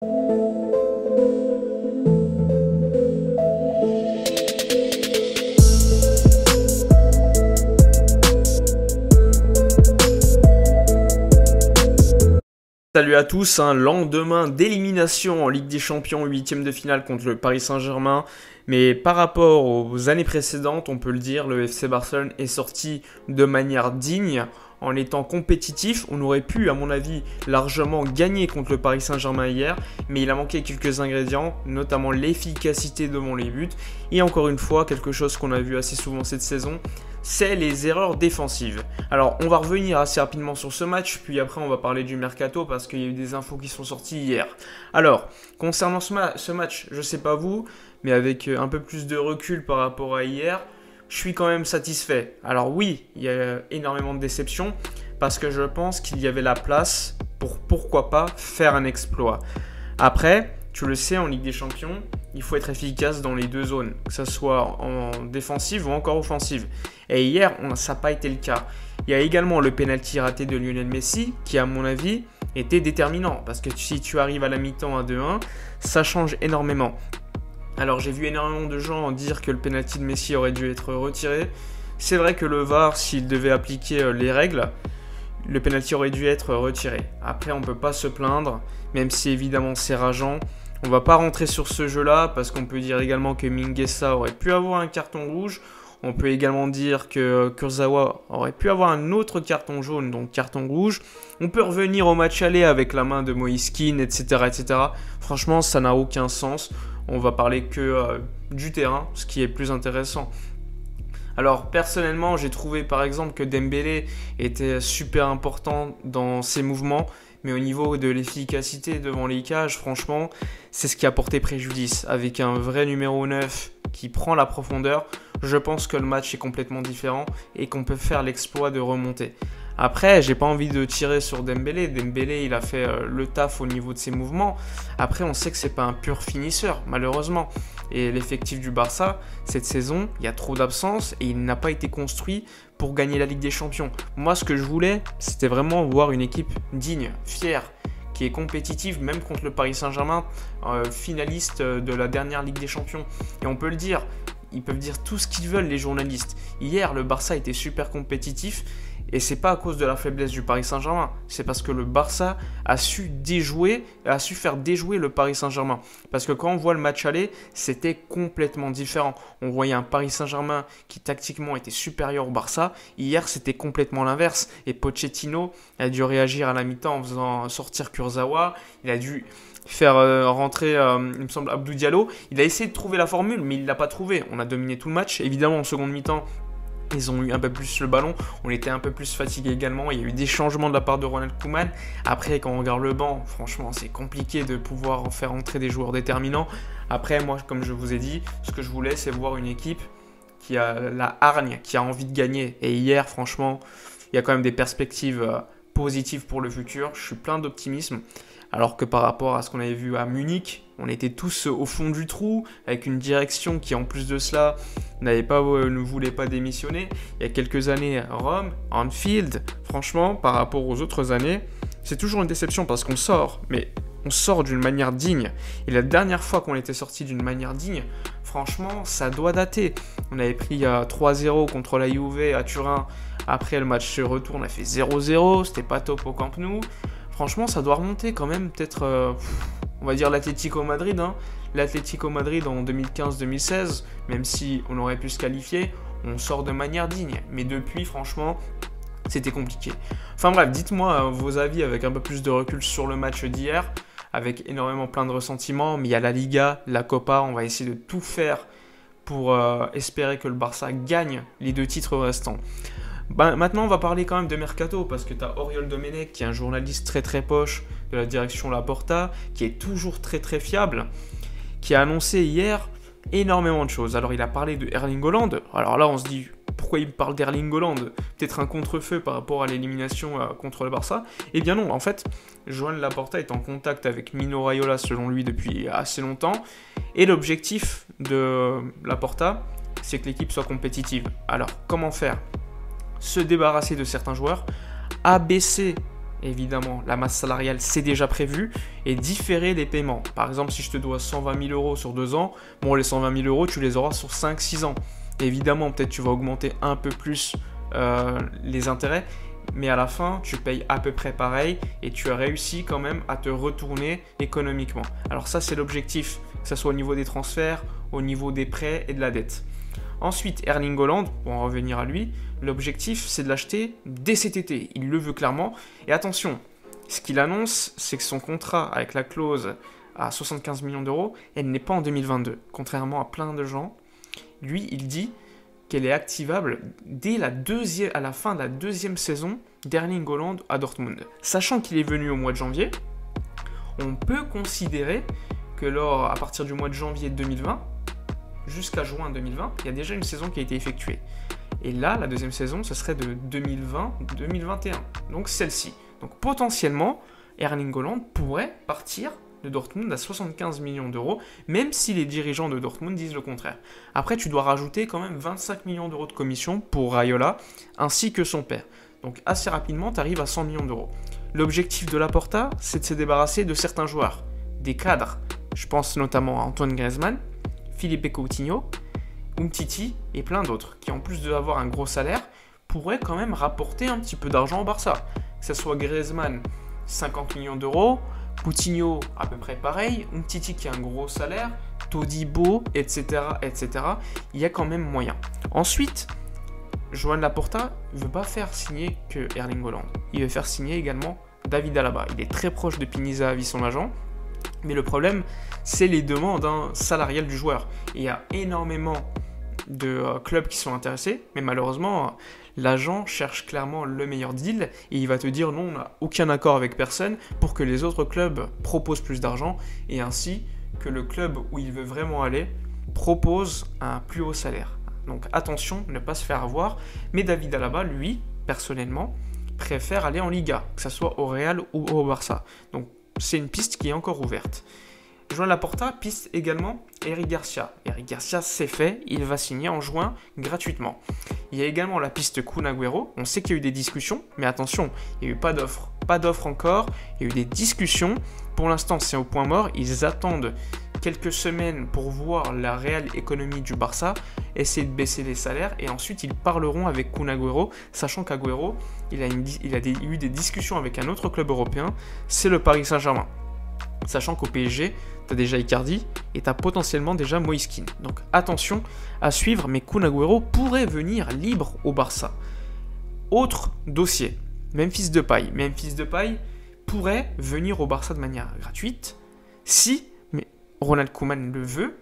Salut à tous, lendemain d'élimination en Ligue des Champions, 8e de finale contre le Paris Saint-Germain. Mais par rapport aux années précédentes, on peut le dire, le FC Barcelone est sorti de manière digne. En étant compétitif, on aurait pu, à mon avis, largement gagner contre le Paris Saint-Germain hier. Mais il a manqué quelques ingrédients, notamment l'efficacité devant les buts. Et encore une fois, quelque chose qu'on a vu assez souvent cette saison, c'est les erreurs défensives. Alors, on va revenir assez rapidement sur ce match, puis après on va parler du mercato parce qu'il y a eu des infos qui sont sorties hier. Alors, concernant ce match, je sais pas vous, mais avec un peu plus de recul par rapport à hier, je suis quand même satisfait. Alors oui, il y a énormément de déceptions parce que je pense qu'il y avait la place pour, pourquoi pas, faire un exploit. Après, tu le sais, en Ligue des Champions, il faut être efficace dans les deux zones, que ce soit en défensive ou encore offensive. Et hier, ça n'a pas été le cas. Il y a également le penalty raté de Lionel Messi, qui à mon avis était déterminant. Parce que si tu arrives à la mi-temps à 2-1, ça change énormément. Alors j'ai vu énormément de gens dire que le penalty de Messi aurait dû être retiré. C'est vrai que le VAR, s'il devait appliquer les règles, le penalty aurait dû être retiré. Après, on ne peut pas se plaindre, même si évidemment c'est rageant. On ne va pas rentrer sur ce jeu-là parce qu'on peut dire également que Mingueza aurait pu avoir un carton rouge. On peut également dire que Kurzawa aurait pu avoir un autre carton jaune, donc carton rouge. On peut revenir au match aller avec la main de Moïse Kean, etc., etc. Franchement, ça n'a aucun sens. On va parler que du terrain, ce qui est plus intéressant. Alors personnellement, j'ai trouvé par exemple que Dembélé était super important dans ses mouvements. Mais au niveau de l'efficacité devant les cages, franchement, c'est ce qui a porté préjudice. Avec un vrai numéro 9 qui prend la profondeur, je pense que le match est complètement différent et qu'on peut faire l'exploit de remonter. Après, j'ai pas envie de tirer sur Dembélé. Dembélé, il a fait le taf au niveau de ses mouvements. Après, on sait que c'est pas un pur finisseur, malheureusement. Et l'effectif du Barça, cette saison, il y a trop d'absences et il n'a pas été construit pour gagner la Ligue des Champions. Moi, ce que je voulais, c'était vraiment voir une équipe digne, fière, qui est compétitive, même contre le Paris Saint-Germain, finaliste de la dernière Ligue des Champions. Et on peut le dire, ils peuvent dire tout ce qu'ils veulent, les journalistes. Hier, le Barça était super compétitif. Et c'est pas à cause de la faiblesse du Paris Saint-Germain, c'est parce que le Barça a su faire déjouer le Paris Saint-Germain. Parce que quand on voit le match aller, c'était complètement différent. On voyait un Paris Saint-Germain qui tactiquement était supérieur au Barça. Hier, c'était complètement l'inverse. Et Pochettino a dû réagir à la mi-temps en faisant sortir Kurzawa. Il a dû faire rentrer, il me semble, Abdou Diallo. Il a essayé de trouver la formule, mais il ne l'a pas trouvé. On a dominé tout le match. Évidemment, en seconde mi-temps, ils ont eu un peu plus le ballon, on était un peu plus fatigué également, il y a eu des changements de la part de Ronald Koeman. Après, quand on regarde le banc, franchement, c'est compliqué de pouvoir en faire entrer des joueurs déterminants. Après, moi, comme je vous ai dit, ce que je voulais, c'est voir une équipe qui a la hargne, qui a envie de gagner. Et hier, franchement, il y a quand même des perspectives positives pour le futur. Je suis plein d'optimisme. Alors que par rapport à ce qu'on avait vu à Munich, on était tous au fond du trou, avec une direction qui, en plus de cela, ne voulait pas démissionner. Il y a quelques années, Rome, Anfield, franchement, par rapport aux autres années, c'est toujours une déception parce qu'on sort, mais on sort d'une manière digne. Et la dernière fois qu'on était sorti d'une manière digne, franchement, ça doit dater. On avait pris 3-0 contre la Juve à Turin. Après le match retour, on a fait 0-0, c'était pas top au Camp Nou. Franchement, ça doit remonter quand même, peut-être, on va dire l'Atlético Madrid. L'Atlético Madrid en 2015-2016, même si on aurait pu se qualifier, on sort de manière digne. Mais depuis, franchement, c'était compliqué. Enfin bref, dites-moi vos avis avec un peu plus de recul sur le match d'hier, avec énormément plein de ressentiments. Mais il y a la Liga, la Copa, on va essayer de tout faire pour espérer que le Barça gagne les 2 titres restants. Maintenant, on va parler quand même de Mercato, parce que tu as Oriol Domenech, qui est un journaliste très très poche de la direction Laporta, qui est toujours très très fiable, qui a annoncé hier énormément de choses. Alors, il a parlé de Erling Haaland. Alors là, on se dit, pourquoi il parle d'Erling Haaland? Peut-être un contre-feu par rapport à l'élimination contre le Barça? Eh bien non, en fait, Joan Laporta est en contact avec Mino Raiola, selon lui, depuis assez longtemps. Et l'objectif de Laporta, c'est que l'équipe soit compétitive. Alors, comment faire? Se débarrasser de certains joueurs, abaisser évidemment, la masse salariale, c'est déjà prévu, et différer les paiements. Par exemple, si je te dois 120 000 euros sur 2 ans, bon, les 120 000 euros, tu les auras sur 5-6 ans. Et évidemment, peut-être tu vas augmenter un peu plus les intérêts, mais à la fin, tu payes à peu près pareil, et tu as réussi quand même à te retourner économiquement. Alors ça, c'est l'objectif, que ce soit au niveau des transferts, au niveau des prêts et de la dette. Ensuite, Erling Haaland, pour en revenir à lui, l'objectif c'est de l'acheter dès cet été. Il le veut clairement. Et attention, ce qu'il annonce, c'est que son contrat avec la clause à 75 millions d'euros, elle n'est pas en 2022. Contrairement à plein de gens, lui, il dit qu'elle est activable à la fin de la deuxième saison d'Erling Haaland à Dortmund. Sachant qu'il est venu au mois de janvier, on peut considérer que à partir du mois de janvier 2020, jusqu'à juin 2020, il y a déjà une saison qui a été effectuée. Et là, la deuxième saison, ce serait de 2020-2021. Donc celle-ci. Donc potentiellement, Erling Haaland pourrait partir de Dortmund à 75 millions d'euros, même si les dirigeants de Dortmund disent le contraire. Après, tu dois rajouter quand même 25 millions d'euros de commission pour Raiola, ainsi que son père. Donc assez rapidement, tu arrives à 100 millions d'euros. L'objectif de Laporta, c'est de se débarrasser de certains joueurs, des cadres. Je pense notamment à Antoine Griezmann, Philippe Coutinho, Umtiti et plein d'autres, qui en plus d'avoir un gros salaire, pourraient quand même rapporter un petit peu d'argent au Barça. Que ce soit Griezmann, 50 millions d'euros, Coutinho, à peu près pareil, Umtiti qui a un gros salaire, Todibo, etc., etc. Il y a quand même moyen. Ensuite, Joan Laporta ne veut pas faire signer que Erling Haaland. Il veut faire signer également David Alaba. Il est très proche de Piniza, son agent. Mais le problème, c'est les demandes salariales du joueur. Et il y a énormément de clubs qui sont intéressés, mais malheureusement, l'agent cherche clairement le meilleur deal et il va te dire non, on n'a aucun accord avec personne pour que les autres clubs proposent plus d'argent et ainsi que le club où il veut vraiment aller propose un plus haut salaire. Donc attention, ne pas se faire avoir. Mais David Alaba, lui, personnellement, préfère aller en Liga, que ce soit au Real ou au Barça. Donc c'est une piste qui est encore ouverte. Joan Laporta piste également Eric Garcia. Eric Garcia, c'est fait, il va signer en juin gratuitement. Il y a également la piste Kun Agüero. On sait qu'il y a eu des discussions, mais attention, il n'y a eu pas d'offre. Pas d'offre encore, il y a eu des discussions. Pour l'instant, c'est au point mort. Ils attendent quelques semaines pour voir la réelle économie du Barça, essayer de baisser les salaires, et ensuite ils parleront avec Kun Agüero, sachant qu'Agüero, il a eu des discussions avec un autre club européen, c'est le Paris Saint-Germain. Sachant qu'au PSG, tu as déjà Icardi et tu as potentiellement déjà Moïse Kean. Donc attention à suivre, mais Kun Agüero pourrait venir libre au Barça. Autre dossier, Memphis Depay. Memphis Depay pourrait venir au Barça de manière gratuite si Ronald Koeman le veut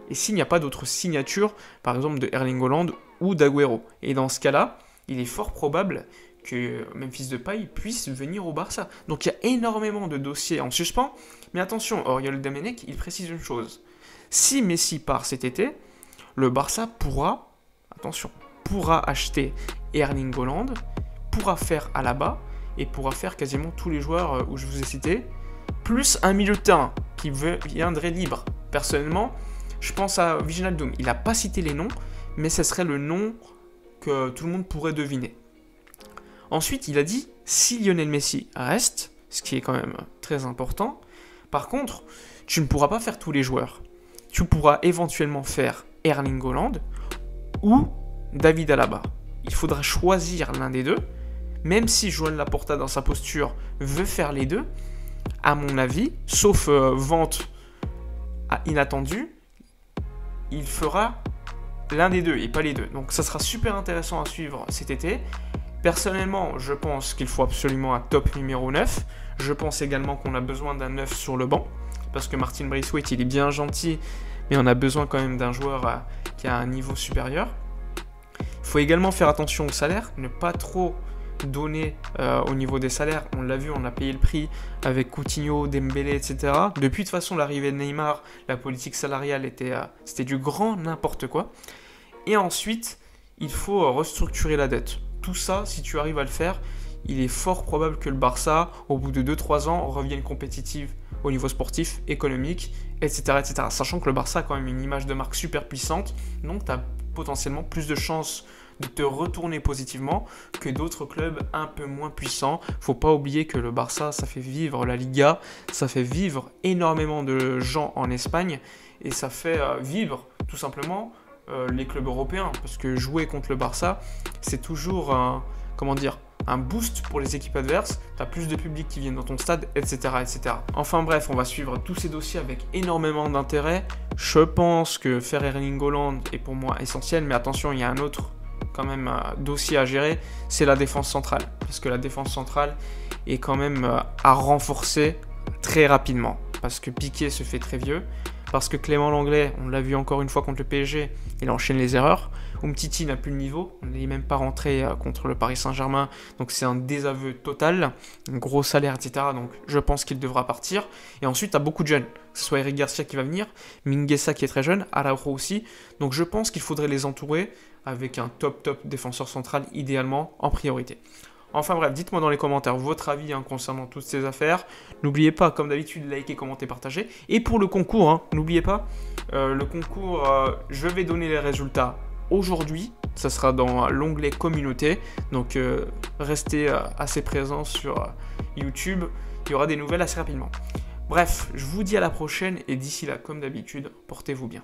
et s'il n'y a pas d'autres signatures, par exemple de Erling Haaland ou d'Agüero. Et dans ce cas-là, il est fort probable que Memphis Depay puisse venir au Barça. Donc il y a énormément de dossiers en suspens. Mais attention, Oriol Domenech, il précise une chose. Si Messi part cet été, le Barça pourra acheter Erling Haaland, pourra faire Alaba et pourra faire quasiment tous les joueurs où je vous ai cités, plus un milieu de terrain qui viendrait libre. Personnellement, je pense à Wijnaldum. Il n'a pas cité les noms, mais ce serait le nom que tout le monde pourrait deviner. Ensuite, il a dit, si Lionel Messi reste, ce qui est quand même très important, par contre, tu ne pourras pas faire tous les joueurs. Tu pourras éventuellement faire Erling Haaland ou David Alaba. Il faudra choisir l'un des deux, même si Joan Laporta, dans sa posture, veut faire les deux. À mon avis, sauf vente inattendue, il fera l'un des deux et pas les deux. Donc ça sera super intéressant à suivre cet été. Personnellement, je pense qu'il faut absolument un top numéro 9. Je pense également qu'on a besoin d'un 9 sur le banc, parce que Martin Braithwaite, il est bien gentil, mais on a besoin quand même d'un joueur qui a un niveau supérieur. Il faut également faire attention au salaire, ne pas trop donner au niveau des salaires. On l'a vu, on a payé le prix avec Coutinho, Dembélé, etc. Depuis de toute façon l'arrivée de Neymar, la politique salariale c'était du grand n'importe quoi. Et ensuite, il faut restructurer la dette. Tout ça, si tu arrives à le faire, il est fort probable que le Barça, au bout de 2-3 ans, revienne compétitif au niveau sportif, économique, etc., etc. Sachant que le Barça a quand même une image de marque super puissante, donc tu as potentiellement plus de chances de te retourner positivement que d'autres clubs un peu moins puissants. Faut pas oublier que le Barça, ça fait vivre la Liga, ça fait vivre énormément de gens en Espagne et ça fait vivre tout simplement les clubs européens, parce que jouer contre le Barça, c'est toujours un boost pour les équipes adverses, tu as plus de public qui viennent dans ton stade, etc., etc. Enfin bref, on va suivre tous ces dossiers avec énormément d'intérêt. Je pense que faire Erling Haaland est pour moi essentiel, mais attention, il y a un autre quand même dossier à gérer, c'est la défense centrale, parce que la défense centrale est quand même à renforcer très rapidement, parce que Piqué se fait très vieux, parce que Clément Lenglet, on l'a vu encore une fois contre le PSG, il enchaîne les erreurs. Umtiti n'a plus le niveau, on n'est même pas rentré contre le Paris Saint-Germain, donc c'est un désaveu total, un gros salaire, etc. Donc je pense qu'il devra partir. Et ensuite, tu as beaucoup de jeunes, que ce soit Eric Garcia qui va venir, Mingueza qui est très jeune, Araujo aussi. Donc je pense qu'il faudrait les entourer avec un top défenseur central, idéalement en priorité. Enfin bref, dites-moi dans les commentaires votre avis concernant toutes ces affaires. N'oubliez pas, comme d'habitude, liker, commenter, partager. Et pour le concours, n'oubliez pas, le concours, je vais donner les résultats aujourd'hui. Ça sera dans l'onglet communauté. Donc restez assez présents sur YouTube. Il y aura des nouvelles assez rapidement. Bref, je vous dis à la prochaine et d'ici là, comme d'habitude, portez-vous bien.